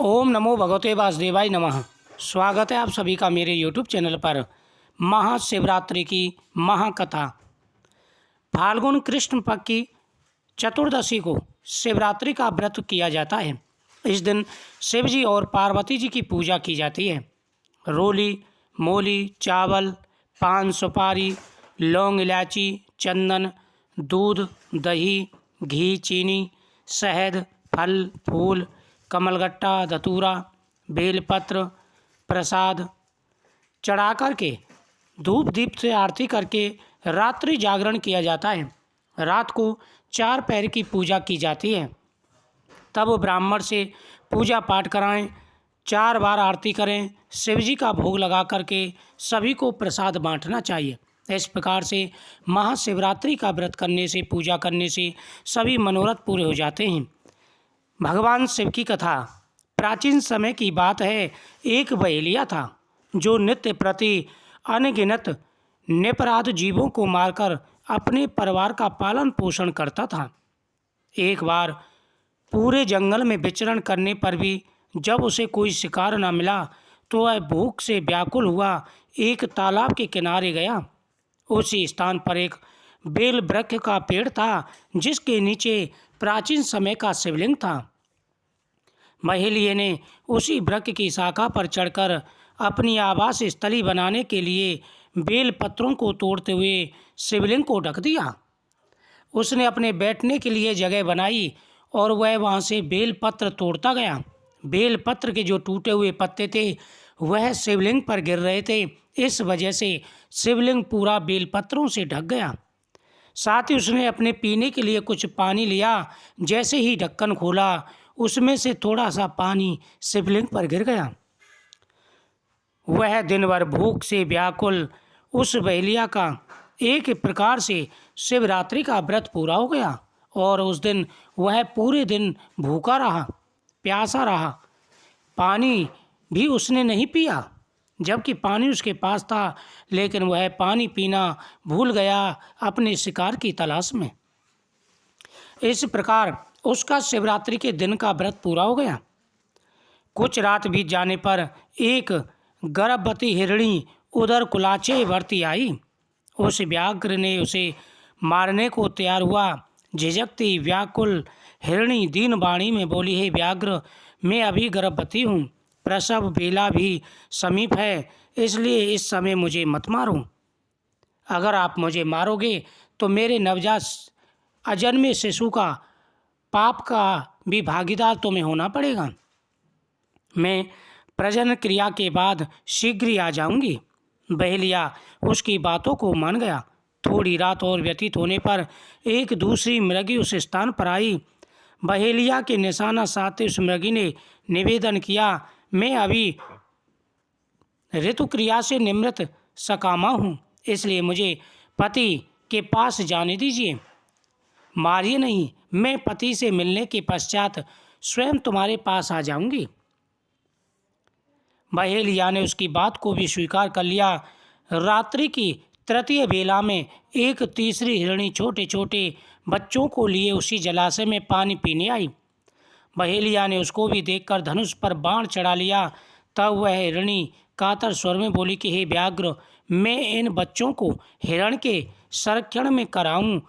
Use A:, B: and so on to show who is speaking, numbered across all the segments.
A: ओम नमो भगवते वासुदेवाय नमः। स्वागत है आप सभी का मेरे यूट्यूब चैनल पर। महाशिवरात्रि की महाकथा। फाल्गुन कृष्ण पक्ष की चतुर्दशी को शिवरात्रि का व्रत किया जाता है। इस दिन शिव जी और पार्वती जी की पूजा की जाती है। रोली, मोली, चावल, पान, सुपारी, लौंग, इलायची, चंदन, दूध, दही, घी, चीनी, शहद, फल फूल, कमलगट्टा, धतूरा, बेलपत्र, प्रसाद चढ़ा करके धूप दीप से आरती करके रात्रि जागरण किया जाता है। रात को 4 पहर की पूजा की जाती है। तब ब्राह्मण से पूजा पाठ कराएं, 4 बार आरती करें, शिव जी का भोग लगा करके सभी को प्रसाद बांटना चाहिए। इस प्रकार से महाशिवरात्रि का व्रत करने से, पूजा करने से सभी मनोरथ पूरे हो जाते हैं। भगवान शिव की कथा। प्राचीन समय की बात है, एक बहेलिया था जो नित्य प्रति अनगिनत निरपराध जीवों को मारकर अपने परिवार का पालन पोषण करता था। एक बार पूरे जंगल में विचरण करने पर भी जब उसे कोई शिकार न मिला तो वह भूख से व्याकुल हुआ एक तालाब के किनारे गया। उसी स्थान पर एक बेल वृक्ष का पेड़ था जिसके नीचे प्राचीन समय का शिवलिंग था। बहेलिये ने उसी वृक्ष की शाखा पर चढ़कर अपनी आवास स्थली बनाने के लिए बेल पत्रों को तोड़ते हुए शिवलिंग को ढक दिया। उसने अपने बैठने के लिए जगह बनाई और वह वहाँ से बेल पत्र तोड़ता गया। बेल पत्र के जो टूटे हुए पत्ते थे वह शिवलिंग पर गिर रहे थे। इस वजह से शिवलिंग पूरा बेल पत्रों से ढक गया। साथ ही उसने अपने पीने के लिए कुछ पानी लिया। जैसे ही ढक्कन खोला उसमें से थोड़ा सा पानी शिवलिंग पर गिर गया। वह दिन भर भूख से व्याकुल उस बहेलिया का एक प्रकार से शिवरात्रि का व्रत पूरा हो गया और उस दिन वह पूरे दिन भूखा रहा, प्यासा रहा। पानी भी उसने नहीं पिया, जबकि पानी उसके पास था, लेकिन वह पानी पीना भूल गया अपने शिकार की तलाश में। इस प्रकार उसका शिवरात्रि के दिन का व्रत पूरा हो गया। कुछ रात बीत जाने पर एक गर्भवती हिरणी उधर कुलाचे भरती आई। उस व्याघ्र ने उसे मारने को तैयार हुआ। झिझकती व्याकुल हिरणी दीन वाणी में बोली, हे व्याघ्र, मैं अभी गर्भवती हूँ, प्रसव बेला भी समीप है, इसलिए इस समय मुझे मत मारो। अगर आप मुझे मारोगे तो मेरे नवजात अजन्मे शिशु का पाप का भी भागीदार तुम्हें होना पड़ेगा। मैं प्रजनन क्रिया के बाद शीघ्र ही आ जाऊंगी। बहेलिया उसकी बातों को मान गया। थोड़ी रात और व्यतीत होने पर एक दूसरी मृगी उस स्थान पर आई। बहेलिया के निशाना साधते उस मृगी ने निवेदन किया, मैं अभी ऋतु क्रिया से निमृत सकामा हूँ, इसलिए मुझे पति के पास जाने दीजिए। मारिए नहीं, मैं पति से मिलने के पश्चात स्वयं तुम्हारे पास आ जाऊंगी। बहेलिया ने उसकी बात को भी स्वीकार कर लिया। रात्रि की तृतीय बेला में एक तीसरी हिरणी छोटे छोटे बच्चों को लिए उसी जलाशय में पानी पीने आई। बहेलिया ने उसको भी देखकर धनुष पर बाण चढ़ा लिया। तब वह हिरणी कातर स्वर में बोली कि हे व्याघ्र, मैं इन बच्चों को हिरण के संरक्षण में कराऊं,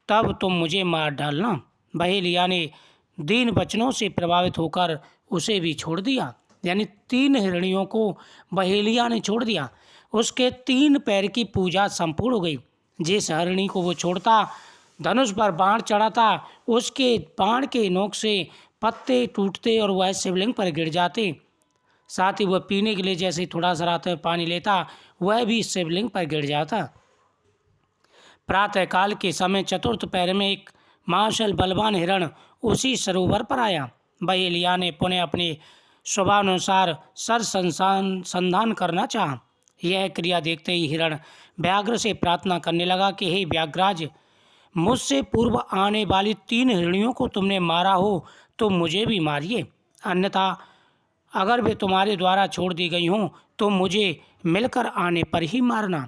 A: तब तुम मुझे मार डालना। बहेलिया ने दीन वचनों से प्रभावित होकर उसे भी छोड़ दिया। यानी 3 हिरणियों को बहेलिया ने छोड़ दिया। उसके 3 पैर की पूजा संपूर्ण हो गई। जिस हिरणी को वो छोड़ता, धनुष पर बाण चढ़ाता, उसके बाण के नोक से पत्ते टूटते और वह शिवलिंग पर गिर जाते। साथ ही वह पीने के लिए जैसे थोड़ा सा रात में पानी लेता, वह भी शिवलिंग पर गिर जाता। प्रातःकाल के समय चतुर्थ पहर में एक महाशल बलवान हिरण उसी सरोवर पर आया। बहेलिया ने पुनः अपने स्वभावानुसार सर संधान करना चाहा। यह क्रिया देखते ही हिरण व्याघ्र से प्रार्थना करने लगा कि हे व्याघ्राज, मुझसे पूर्व आने वाली 3 हिरणियों को तुमने मारा हो तो मुझे भी मारिए, अन्यथा अगर वे तुम्हारे द्वारा छोड़ दी गई हों तो मुझे मिलकर आने पर ही मारना।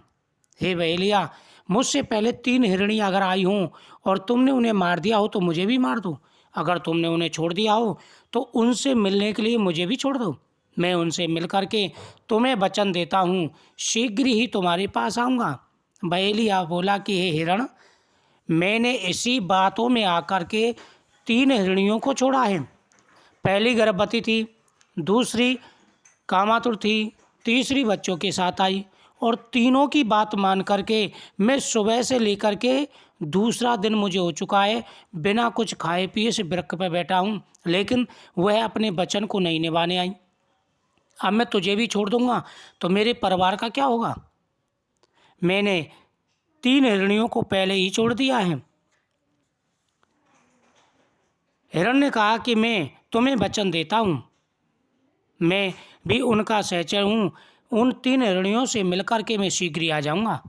A: हे बहेलिया, मुझसे पहले 3 हिरणियाँ अगर आई हों और तुमने उन्हें मार दिया हो तो मुझे भी मार दो, अगर तुमने उन्हें छोड़ दिया हो तो उनसे मिलने के लिए मुझे भी छोड़ दो। मैं उनसे मिल करके तुम्हें वचन देता हूँ, शीघ्र ही तुम्हारे पास आऊँगा। बहेलिया बोला कि हे हिरण, मैंने इसी बातों में आकर के 3 हिरणियों को छोड़ा है। पहली गर्भवती थी, दूसरी कामातुर थी, तीसरी बच्चों के साथ आई, और तीनों की बात मान करके मैं सुबह से लेकर के दूसरा दिन मुझे हो चुका है, बिना कुछ खाए पिए से वृक्ष पर बैठा हूँ, लेकिन वह अपने वचन को नहीं निभाने आई। अब मैं तुझे भी छोड़ दूंगा तो मेरे परिवार का क्या होगा? मैंने 3 हिरणियों को पहले ही छोड़ दिया है। हिरण ने कहा कि मैं तुम्हें वचन देता हूँ, मैं भी उनका सहचर हूँ, उन 3 हिरणियों से मिलकर के मैं शीघ्र ही आ जाऊँगा।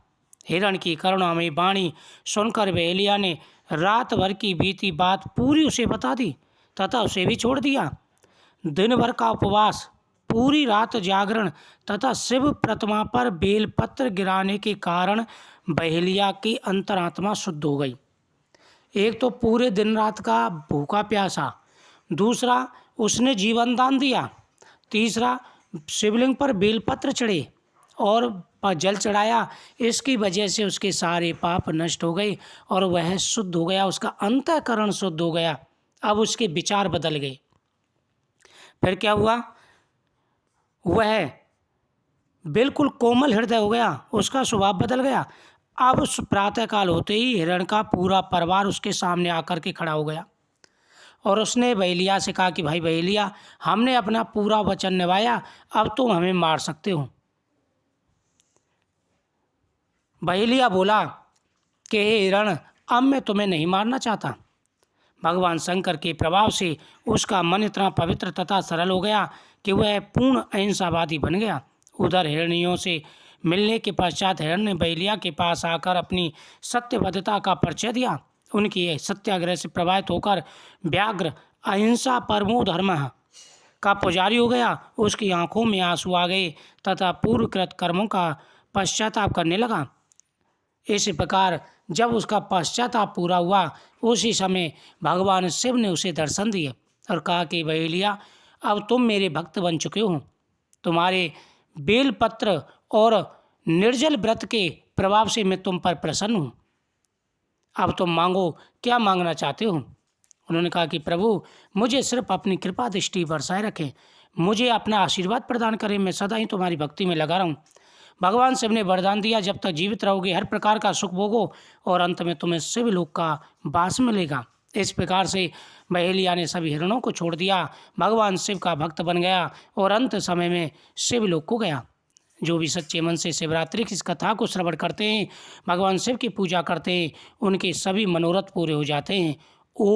A: हिरण की करुणामयी वाणी सुनकर बहेलिया ने रात भर की बीती बात पूरी उसे बता दी तथा उसे भी छोड़ दिया। दिन भर का उपवास, पूरी रात जागरण तथा शिव प्रतिमा पर बेलपत्र गिराने के कारण बहेलिया की अंतरात्मा शुद्ध हो गई। एक तो पूरे दिन रात का भूखा प्यासा, दूसरा उसने जीवन दान दिया, तीसरा शिवलिंग पर बेलपत्र चढ़े और जल चढ़ाया। इसकी वजह से उसके सारे पाप नष्ट हो गए और वह शुद्ध हो गया, उसका अंतःकरण शुद्ध हो गया। अब उसके विचार बदल गए। फिर क्या हुआ? वह बिल्कुल कोमल हृदय हो गया, उसका स्वभाव बदल गया। अब उस प्रातःकाल होते ही हिरण का पूरा परिवार उसके सामने आकर के खड़ा हो गया और उसने बहेलिया से कहा कि भाई बहेलिया, हमने अपना पूरा वचन निभाया, अब तुम हमें मार सकते हो। बहेलिया बोला कि हे हिरण, अब मैं तुम्हें नहीं मारना चाहता। भगवान शंकर के प्रभाव से उसका मन इतना पवित्र तथा सरल हो गया कि वह पूर्ण अहिंसावादी बन गया। उधर हिरणियों से मिलने के पश्चात हिरण ने बहेलिया के पास आकर अपनी सत्यबद्धता का परिचय दिया। उनकी सत्याग्रह से प्रभावित होकर व्याघ्र अहिंसा परमो धर्म का पुजारी हो गया। उसकी आंखों में आंसू आ गए तथा पूर्वकृत कर्मों का पश्चाताप करने लगा। इस प्रकार जब उसका पश्चाताप पूरा हुआ, उसी समय भगवान शिव ने उसे दर्शन दिए और कहा कि बहेलिया, अब तुम मेरे भक्त बन चुके हो। तुम्हारे बेलपत्र और निर्जल व्रत के प्रभाव से मैं तुम पर प्रसन्न हूँ। अब तुम मांगो, क्या मांगना चाहते हो? उन्होंने कहा कि प्रभु, मुझे सिर्फ अपनी कृपा दृष्टि बरसाए रखें, मुझे अपना आशीर्वाद प्रदान करें, मैं सदा ही तुम्हारी भक्ति में लगा रहूं। भगवान शिव ने वरदान दिया, जब तक जीवित रहोगे हर प्रकार का सुख भोगो और अंत में तुम्हें शिवलोक का वास मिलेगा। इस प्रकार से बहेलिया ने सभी हिरणों को छोड़ दिया, भगवान शिव का भक्त बन गया और अंत समय में शिवलोक को गया। जो भी सच्चे मन से शिवरात्रि की इस कथा को श्रवण करते हैं, भगवान शिव की पूजा करते हैं, उनके सभी मनोरथ पूरे हो जाते हैं। ओ